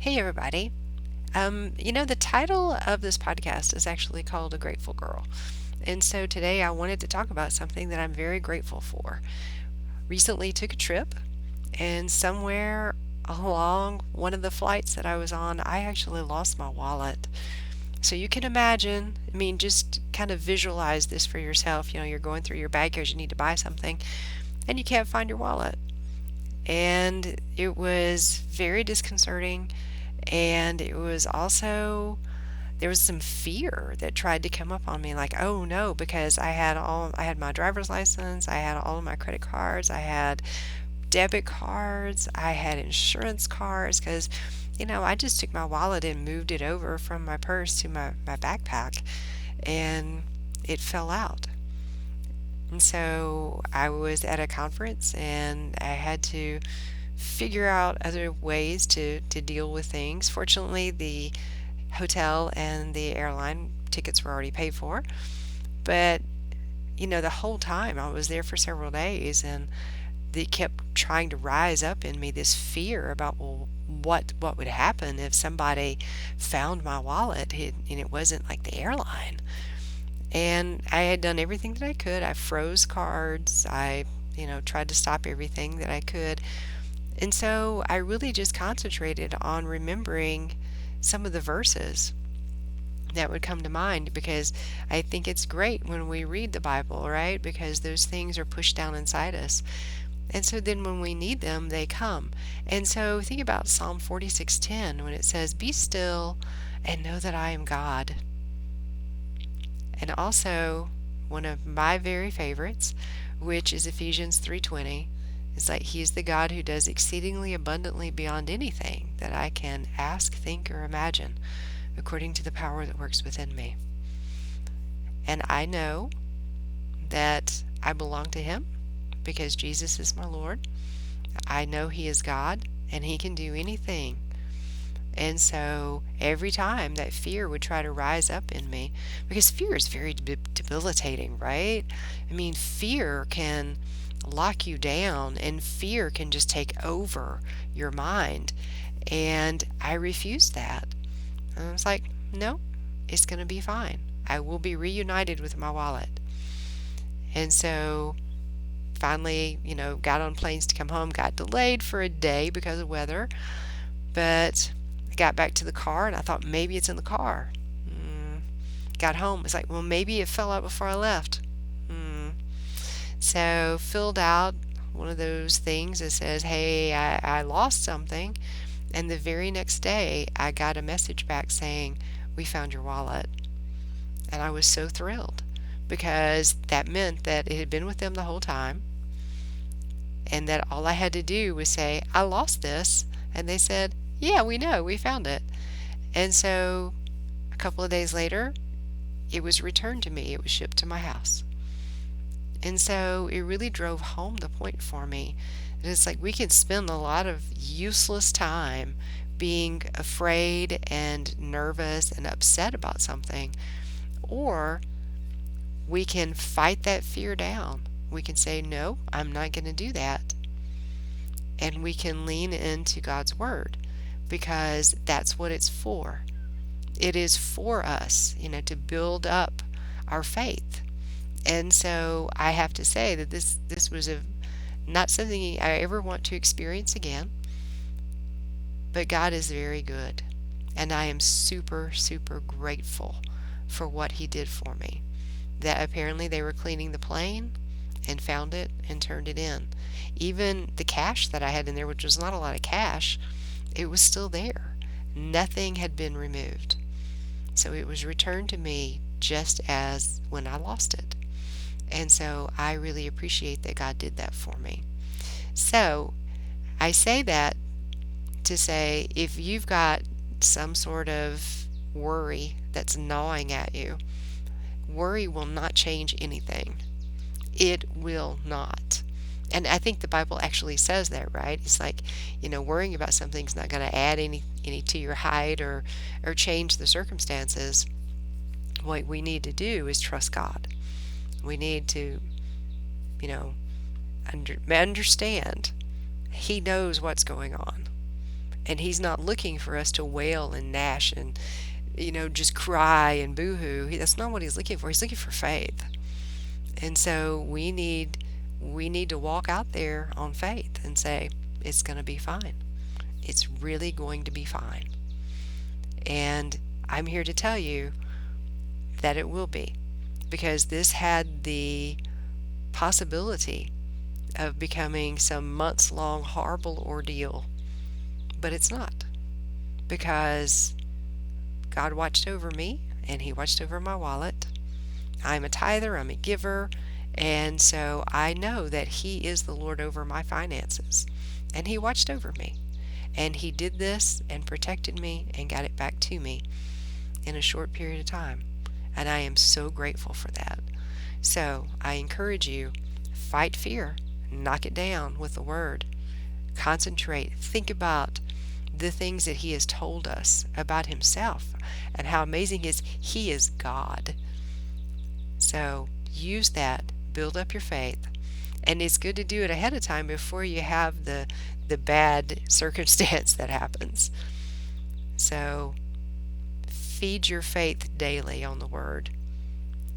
Hey, everybody. The title of this podcast is actually called A Grateful Girl. And so today I wanted to talk about something that I'm very grateful for. Recently took a trip, and somewhere along one of the flights that I was on, I actually lost my wallet. So you can imagine, just kind of visualize this for yourself. You're going through your bag because you need to buy something, and you can't find your wallet. And it was very disconcerting, and it was also there was some fear that tried to come up on me, like, oh no, because I had my driver's license, I had all of my credit cards, I had debit cards, I had insurance cards, because I just took my wallet and moved it over from my purse to my backpack, and it fell out. And so I was at a conference and I had to figure out other ways to deal with things. Fortunately, the hotel and the airline tickets were already paid for. But, the whole time I was there for several days, and they kept trying to rise up in me this fear about, well, what would happen if somebody found my wallet and it wasn't like the airline. And I had done everything that I could. I froze cards. I tried to stop everything that I could. And so I really just concentrated on remembering some of the verses that would come to mind, because I think it's great when we read the Bible, right? Because those things are pushed down inside us. And so then when we need them, they come. And so think about Psalm 46:10 when it says, "Be still and know that I am God." And also one of my very favorites, which is Ephesians 3:20, is like he is the God who does exceedingly abundantly beyond anything that I can ask, think, or imagine, according to the power that works within me. And I know that I belong to him because Jesus is my Lord. I know he is God and he can do anything. And so every time that fear would try to rise up in me, because fear is very debilitating, right? Fear can lock you down, and fear can just take over your mind. And I refused that. And I was like, no, it's going to be fine. I will be reunited with my wallet. And so finally, got on planes to come home, got delayed for a day because of weather, but I got back to the car and I thought maybe it's in the car. Got home, it's like, well, maybe it fell out before I left. So filled out one of those things that says, hey, I lost something. And the very next day, I got a message back saying, we found your wallet. And I was so thrilled because that meant that it had been with them the whole time, and that all I had to do was say, I lost this. And they said, yeah, we know, we found it. And so a couple of days later, it was returned to me. It was shipped to my house. And so it really drove home the point for me. And it's like we can spend a lot of useless time being afraid and nervous and upset about something. Or we can fight that fear down. We can say, no, I'm not going to do that. And we can lean into God's Word, because that's what it's for. It is for us, to build up our faith. And so I have to say that this was not something I ever want to experience again. But God is very good, and I am super, super grateful for what he did for me. That apparently they were cleaning the plane and found it and turned it in. Even the cash that I had in there, which was not a lot of cash, it was still there. Nothing had been removed. So it was returned to me just as when I lost it. And so I really appreciate that God did that for me. So I say that to say, if you've got some sort of worry that's gnawing at you, worry will not change anything. It will not. And I think the Bible actually says that, right? It's like, worrying about something's not going to add any to your height or change the circumstances. What we need to do is trust God. We need to, you know, understand He knows what's going on. And He's not looking for us to wail and gnash and, just cry and boo-hoo. That's not what He's looking for. He's looking for faith. And so we need to walk out there on faith and say, it's going to be fine. It's really going to be fine. And I'm here to tell you that it will be, because this had the possibility of becoming some months long horrible ordeal, but it's not, because God watched over me and He watched over my wallet. I'm a tither, I'm a giver, and so I know that He is the Lord over my finances, and He watched over me. And He did this and protected me and got it back to me in a short period of time. And I am so grateful for that. So I encourage you, fight fear, knock it down with the Word. Concentrate, think about the things that He has told us about Himself and how amazing He is God. So use that, build up your faith, and it's good to do it ahead of time before you have the bad circumstance that happens. So feed your faith daily on the Word,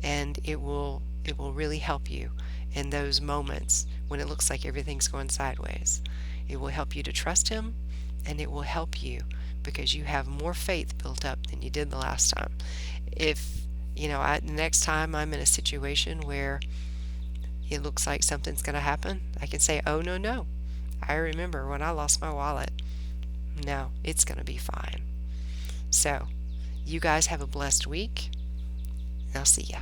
and it will really help you in those moments when it looks like everything's going sideways. It will help you to trust Him, and it will help you because you have more faith built up than you did the last time. If the next time I'm in a situation where it looks like something's going to happen, I can say, oh, no, no. I remember when I lost my wallet. No, it's going to be fine. So, you guys have a blessed week. I'll see ya.